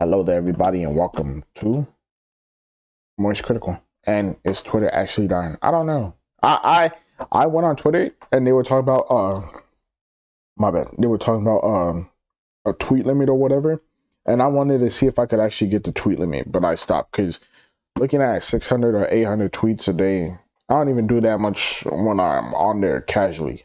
Hello there, everybody, and welcome to Moist Critical. And is Twitter actually dying? I don't know. I went on Twitter and they were talking about my bad. They were talking about a tweet limit or whatever, and I wanted to see if I could actually get the tweet limit, but I stopped because looking at 600 or 800 tweets a day, I don't even do that much when I'm on there casually.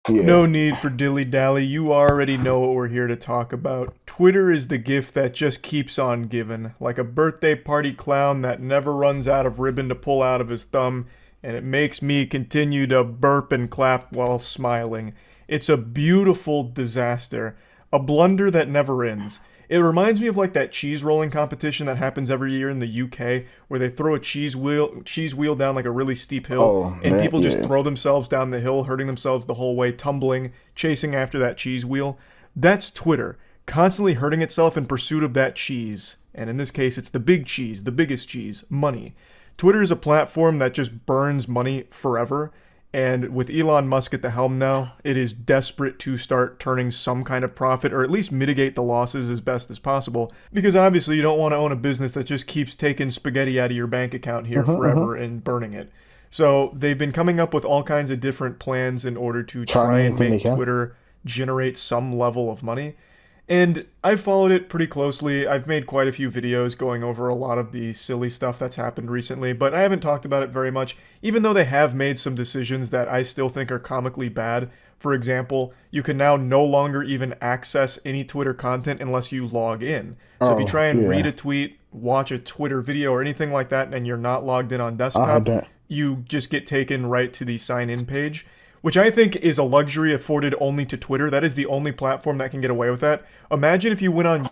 Yeah. No need for dilly-dally, you already know what we're here to talk about. Twitter is the gift that just keeps on giving, like a birthday party clown that never runs out of ribbon to pull out of his thumb, and it makes me continue to burp and clap while smiling. It's a beautiful disaster, a blunder that never ends. It reminds me of like that cheese rolling competition that happens every year in the UK, where they throw a cheese wheel down like a really steep hill, and people just throw themselves down the hill, hurting themselves the whole way, tumbling, chasing after that cheese wheel. That's Twitter, constantly hurting itself in pursuit of that cheese. And in this case, it's the big cheese, the biggest cheese, money. Twitter is a platform that just burns money forever. And with Elon Musk at the helm now, it is desperate to start turning some kind of profit, or at least mitigate the losses as best as possible. Because obviously you don't want to own a business that just keeps taking spaghetti out of your bank account here forever and burning it. So they've been coming up with all kinds of different plans in order to try and make Twitter generate some level of money. And I've followed it pretty closely. I've made quite a few videos going over a lot of the silly stuff that's happened recently, but I haven't talked about it very much, even though they have made some decisions that I still think are comically bad. For example, you can now no longer even access any Twitter content unless you log in. So if you try and read a tweet, watch a Twitter video or anything like that, and you're not logged in on desktop, you just get taken right to the sign-in page, which I think is a luxury afforded only to Twitter. That is the only platform that can get away with that. Imagine if you went on...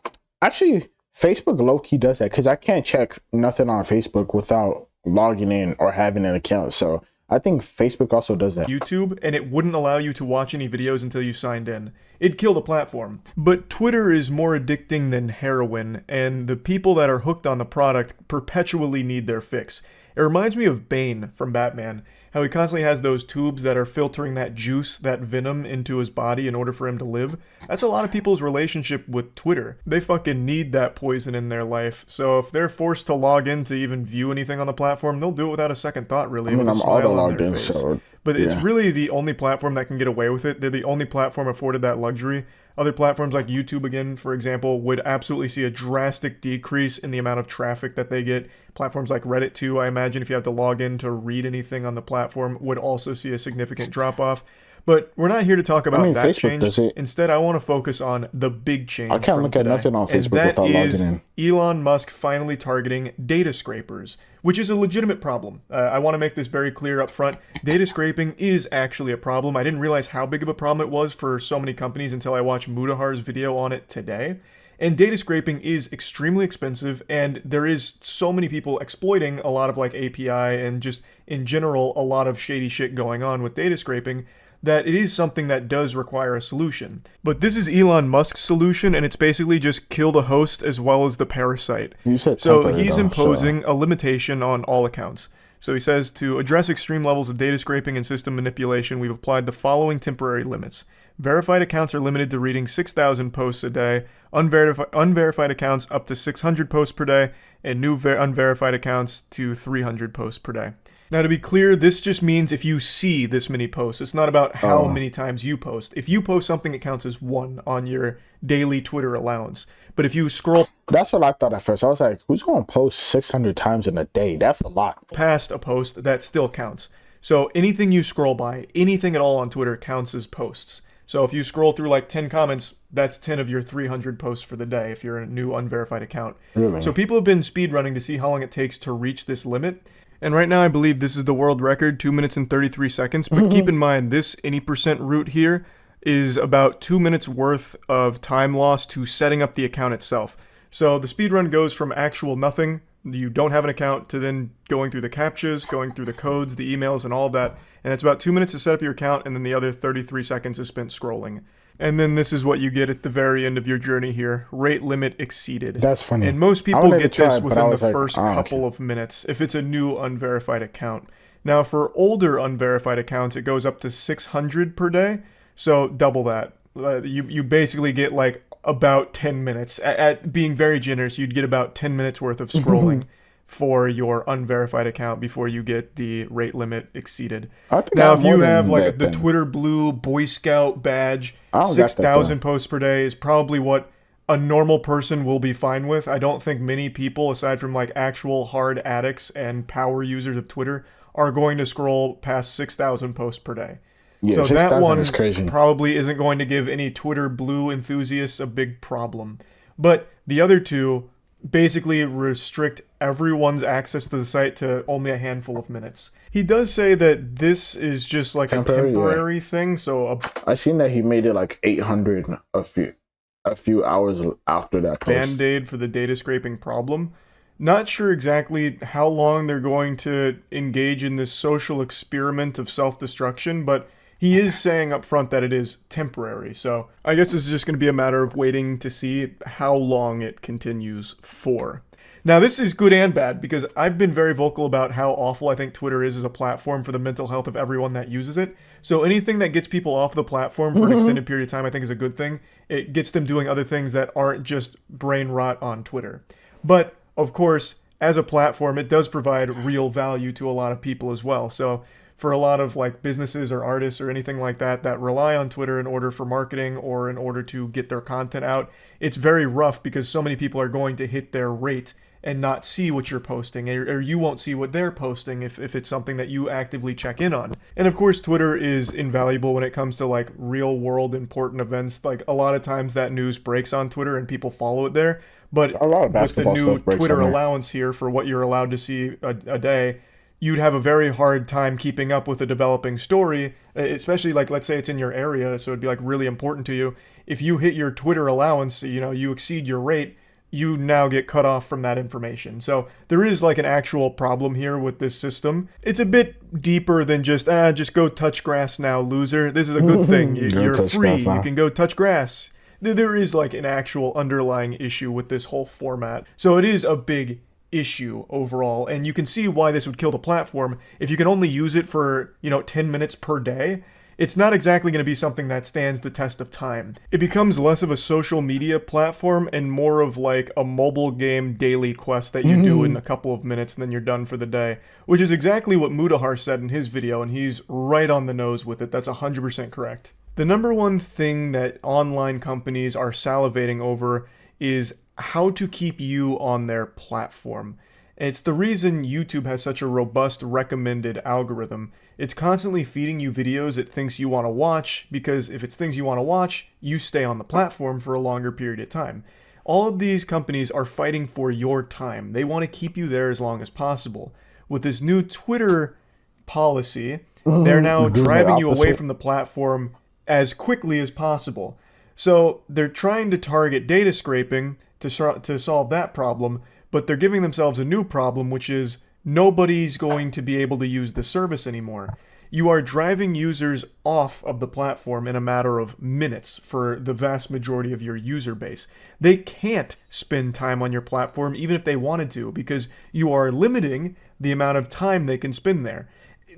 Actually, Facebook low-key does that, because I can't check nothing on Facebook without logging in or having an account. So I think Facebook also does that. YouTube, and it wouldn't allow you to watch any videos until you signed in. It'd kill the platform. But Twitter is more addicting than heroin, and the people that are hooked on the product perpetually need their fix. It reminds me of Bane from Batman, how he constantly has those tubes that are filtering that juice, that venom, into his body in order for him to live. That's a lot of people's relationship with Twitter. They fucking need that poison in their life. So if they're forced to log in to even view anything on the platform, they'll do it without a second thought, really. I mean, I'm auto-logged in, so... But it's really the only platform that can get away with it. They're the only platform afforded that luxury. Other platforms like YouTube, again, for example, would absolutely see a drastic decrease in the amount of traffic that they get. Platforms like Reddit, too, I imagine if you have to log in to read anything on the platform, would also see a significant drop-off. But we're not here to talk about that change. Instead, I want to focus on the big change. I can't look at nothing on Facebook without logging in. Elon Musk finally targeting data scrapers, which is a legitimate problem. I want to make this very clear up front. Data scraping is actually a problem. I didn't realize how big of a problem it was for so many companies until I watched Mudahar's video on it today. And data scraping is extremely expensive, and there is so many people exploiting a lot of like API and just in general a lot of shady shit going on with data scraping, that it is something that does require a solution. But this is Elon Musk's solution, and it's basically just kill the host as well as the parasite. So he's imposing a limitation on all accounts. So he says, to address extreme levels of data scraping and system manipulation, we've applied the following temporary limits. Verified accounts are limited to reading 6,000 posts a day, unverified accounts up to 600 posts per day, and new unverified accounts to 300 posts per day. Now, to be clear, this just means if you see this many posts. It's not about how many times you post. If you post something, it counts as 1 on your daily Twitter allowance. But if you scroll... That's what I thought at first. I was like, who's going to post 600 times in a day? That's a lot. Past a post, that still counts. So anything you scroll by, anything at all on Twitter counts as posts. So if you scroll through like 10 comments, that's 10 of your 300 posts for the day if you're a new unverified account. Really? So people have been speedrunning to see how long it takes to reach this limit. And right now I believe this is the world record, 2 minutes and 33 seconds. But keep in mind, this any percent route here is about 2 minutes worth of time loss to setting up the account itself. So the speedrun goes from actual nothing, you don't have an account, to then going through the captchas, going through the codes, the emails, and all of that. And it's about 2 minutes to set up your account, and then the other 33 seconds is spent scrolling. And then this is what you get at the very end of your journey here. Rate limit exceeded. That's funny. And most people get this within the first couple of minutes if it's a new unverified account. Now, for older unverified accounts, it goes up to 600 per day. So double that. You basically get like about 10 minutes. At being very generous, you'd get about 10 minutes worth of scrolling for your unverified account before you get the rate limit exceeded. I think I Now, have if you more have than like that the then. Twitter Blue Boy Scout badge, I don't got that though. 6,000 posts per day is probably what a normal person will be fine with. I don't think many people, aside from like actual hard addicts and power users of Twitter, are going to scroll past 6,000 posts per day. Yeah, So that 6,000 is one crazy. probably isn't going to give any Twitter Blue enthusiasts a big problem. But the other two basically restrict everyone's access to the site to only a handful of minutes. He does say that this is just like a temporary thing, so I seen that he made it like 800 a few hours after that post. Band-aid for the data scraping problem. Not sure exactly how long they're going to engage in this social experiment of self-destruction, but he is saying up front that it is temporary. So I guess this is just going to be a matter of waiting to see how long it continues for. Now, this is good and bad because I've been very vocal about how awful I think Twitter is as a platform for the mental health of everyone that uses it. So anything that gets people off the platform for an extended period of time, I think is a good thing. It gets them doing other things that aren't just brain rot on Twitter. But, of course, as a platform, it does provide real value to a lot of people as well. So for a lot of like businesses or artists or anything like that that rely on Twitter in order for marketing or in order to get their content out, it's very rough because so many people are going to hit their rate and not see what you're posting, or you won't see what they're posting if it's something that you actively check in on. And of course, Twitter is invaluable when it comes to like real world important events. Like a lot of times that news breaks on Twitter and people follow it there. But a lot of with the basketball new stuff breaks Twitter on there. allowance here for what you're allowed to see a day, you'd have a very hard time keeping up with a developing story, especially like, let's say it's in your area, so it'd be like really important to you. If you hit your Twitter allowance, you know, you exceed your rate, you now get cut off from that information. So there is like an actual problem here with this system. It's a bit deeper than just go touch grass now, loser. This is a good thing. You're free. You can go touch grass. There is like an actual underlying issue with this whole format. So it is a big issue overall, and you can see why this would kill the platform. If you can only use it for, 10 minutes per day, it's not exactly going to be something that stands the test of time. It becomes less of a social media platform and more of like a mobile game daily quest that you do in a couple of minutes and then you're done for the day, which is exactly what Mudahar said in his video, and he's right on the nose with it. That's 100% correct. The number one thing that online companies are salivating over is how to keep you on their platform. It's the reason YouTube has such a robust recommended algorithm. It's constantly feeding you videos it thinks you want to watch, because if it's things you want to watch, you stay on the platform for a longer period of time. All of these companies are fighting for your time. They want to keep you there as long as possible. With this new Twitter policy, they're now driving you away from the platform as quickly as possible. So they're trying to target data scraping to solve that problem, but they're giving themselves a new problem, which is nobody's going to be able to use the service anymore. You are driving users off of the platform in a matter of minutes for the vast majority of your user base. They can't spend time on your platform even if they wanted to, because you are limiting the amount of time they can spend there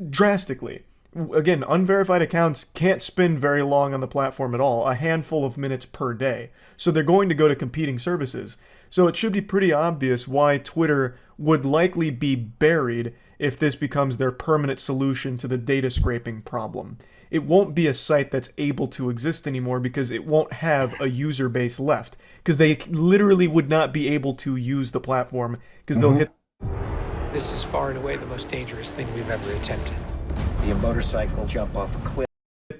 drastically. Again, unverified accounts can't spend very long on the platform at all, a handful of minutes per day. So they're going to go to competing services. So it should be pretty obvious why Twitter would likely be buried if this becomes their permanent solution to the data scraping problem. It won't be a site that's able to exist anymore because it won't have a user base left, because they literally would not be able to use the platform because they'll hit. This is far and away the most dangerous thing we've ever attempted. Be a motorcycle, jump off a cliff.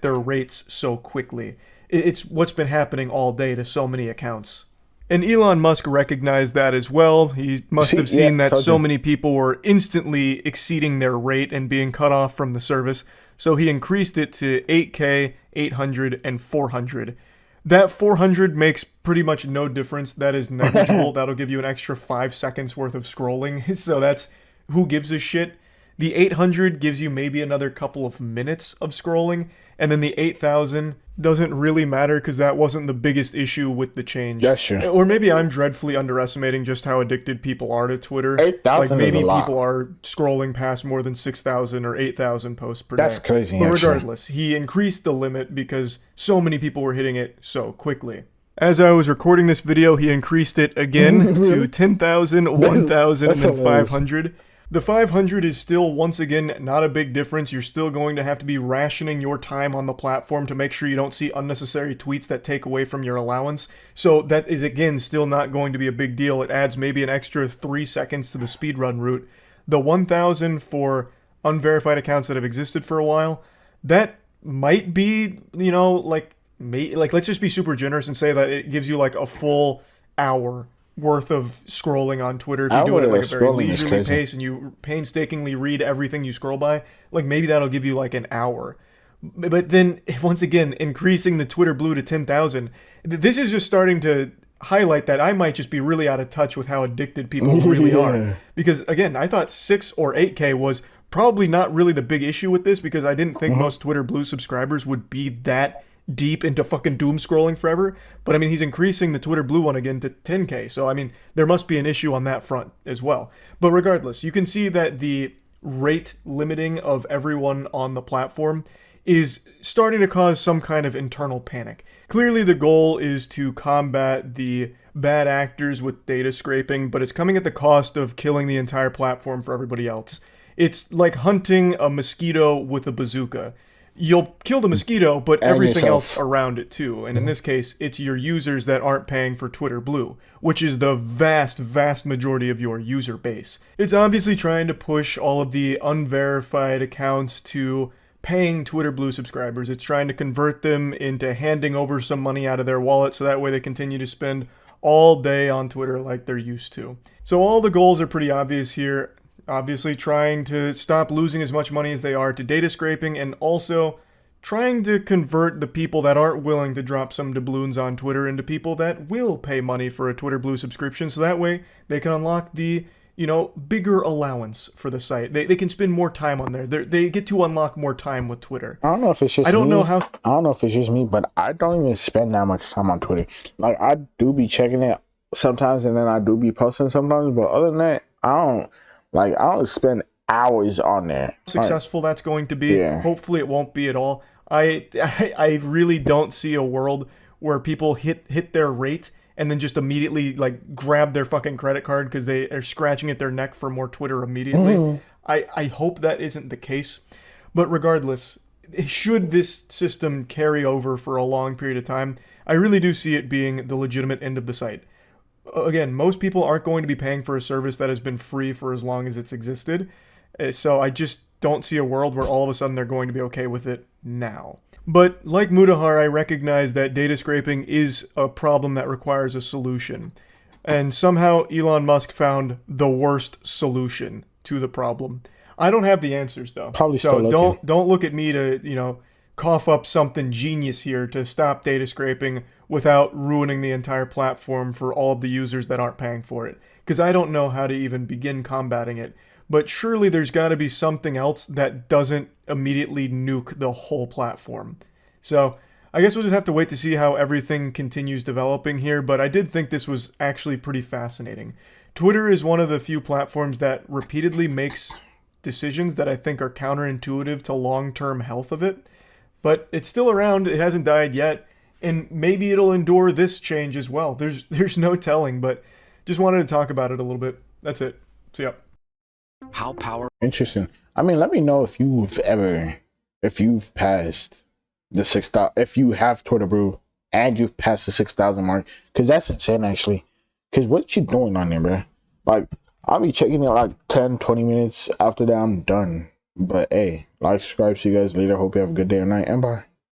Their rates so quickly. It's what's been happening all day to so many accounts. And Elon Musk recognized that as well. He must have seen that so many people were instantly exceeding their rate and being cut off from the service. So he increased it to 8K, 800, and 400. That 400 makes pretty much no difference. That is negligible. That'll give you an extra 5 seconds worth of scrolling. So that's, who gives a shit? The 800 gives you maybe another couple of minutes of scrolling, and then the 8,000 doesn't really matter because that wasn't the biggest issue with the change. That's true. Or maybe I'm dreadfully underestimating just how addicted people are to Twitter. 8,000 like maybe is a lot. people are scrolling past more than 6,000 or 8,000 posts per day. That's crazy. But actually. regardless, he increased the limit because so many people were hitting it so quickly. As I was recording this video, he increased it again to 10,000, 1,000, and then 500. The 500 is still, once again, not a big difference. You're still going to have to be rationing your time on the platform to make sure you don't see unnecessary tweets that take away from your allowance. So that is, again, still not going to be a big deal. It adds maybe an extra 3 seconds to the speedrun route. The 1,000 for unverified accounts that have existed for a while, that might be, you know, like let's just be super generous and say that it gives you like a full hour worth of scrolling on Twitter if you do it at like a very leisurely pace and you painstakingly read everything you scroll by. Like maybe that'll give you like an hour. But then once again, increasing the Twitter Blue to 10,000, this is just starting to highlight that I might just be really out of touch with how addicted people really are. Because again, I thought 6 or 8K was probably not really the big issue with this, because I didn't think most Twitter Blue subscribers would be that deep into fucking doom scrolling forever. But I mean, he's increasing the Twitter Blue one again to 10K. So I mean, there must be an issue on that front as well. But regardless, you can see that the rate limiting of everyone on the platform is starting to cause some kind of internal panic. Clearly the goal is to combat the bad actors with data scraping, but it's coming at the cost of killing the entire platform for everybody else. It's like hunting a mosquito with a bazooka. You'll kill the mosquito, but everything else around it too. And in this case, it's your users that aren't paying for Twitter Blue, which is the vast, vast majority of your user base. It's obviously trying to push all of the unverified accounts to paying Twitter Blue subscribers. It's trying to convert them into handing over some money out of their wallet so that way they continue to spend all day on Twitter like they're used to. So all the goals are pretty obvious here. Obviously trying to stop losing as much money as they are to data scraping, and also trying to convert the people that aren't willing to drop some doubloons on Twitter into people that will pay money for a Twitter Blue subscription, so that way they can unlock the, you know, bigger allowance for the site. They can spend more time on there. They get to unlock more time with Twitter. I don't know if it's just I don't know if it's just me, but I don't even spend that much time on Twitter. Like, I do be checking it sometimes, and then I do be posting sometimes, but other than that, I don't spend hours on there. Successful that's going to be. Yeah. Hopefully it won't be at all. I really don't see a world where people hit their rate and then just immediately like grab their fucking credit card because they are scratching at their neck for more Twitter immediately. I hope that isn't the case. But regardless, should this system carry over for a long period of time, I really do see it being the legitimate end of the site. Again, most people aren't going to be paying for a service that has been free for as long as it's existed. So I just don't see a world where all of a sudden they're going to be okay with it now. But like Mudahar, I recognize that data scraping is a problem that requires a solution. And somehow Elon Musk found the worst solution to the problem. I don't have the answers though. Probably so don't look at me to, you know, cough up something genius here to stop data scraping without ruining the entire platform for all of the users that aren't paying for it. Because I don't know how to even begin combating it. But surely there's got to be something else that doesn't immediately nuke the whole platform. So I guess we'll just have to wait to see how everything continues developing here, but I did think this was actually pretty fascinating. Twitter is one of the few platforms that repeatedly makes decisions that I think are counterintuitive to long-term health of it. But it's still around, it hasn't died yet, and maybe it'll endure this change as well. There's no telling, but just wanted to talk about it a little bit. That's it. See ya. How interesting. I mean, let me know if you've passed the 6,000, if you have Twitter Blue and you've passed the 6,000 mark, because that's insane actually. Because what you doing on there, bro? Like, I'll be checking it like 10-20 minutes after that I'm done. But hey, like, subscribe, see you guys later. Hope you have a good day or night, and bye.